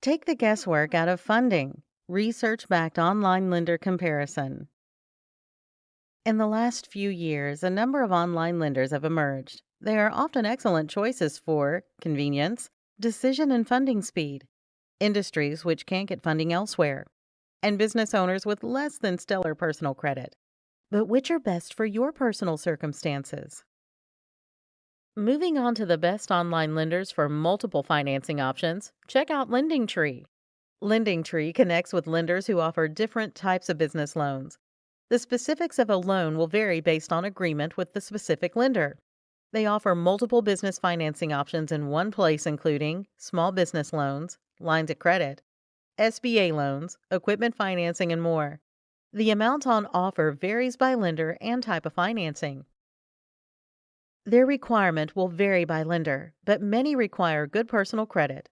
Take the guesswork out of funding. Research-backed online lender comparison. In the last few years, a number of online lenders have emerged. They are often excellent choices for convenience, decision and funding speed, industries which can't get funding elsewhere, and business owners with less than stellar personal credit. But which are best for your personal circumstances? Moving on to the best online lenders for multiple financing options, check out LendingTree. LendingTree connects with lenders who offer different types of business loans. The specifics of a loan will vary based on agreement with the specific lender. They offer multiple business financing options in one place, including small business loans, lines of credit, SBA loans, equipment financing, and more. The amount on offer varies by lender and type of financing. Their requirement will vary by lender, but many require good personal credit,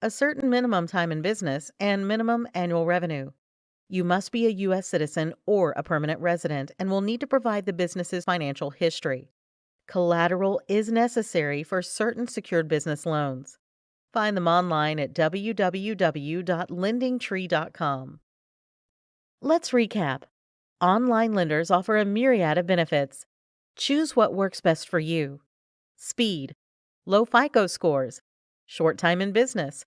a certain minimum time in business, and minimum annual revenue. You must be a U.S. citizen or a permanent resident and will need to provide the business's financial history. Collateral is necessary for certain secured business loans. Find them online at www.lendingtree.com. Let's recap. Online lenders offer a myriad of benefits. Choose what works best for you. Speed, low FICO scores, short time in business,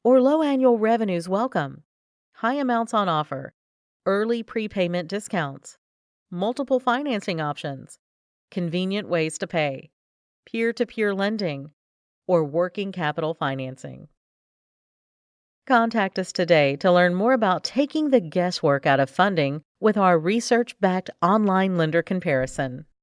or low annual revenues welcome. High amounts on offer, early prepayment discounts, multiple financing options, convenient ways to pay, peer-to-peer lending, or working capital financing. Contact us today to learn more about taking the guesswork out of funding with our research-backed online lender comparison.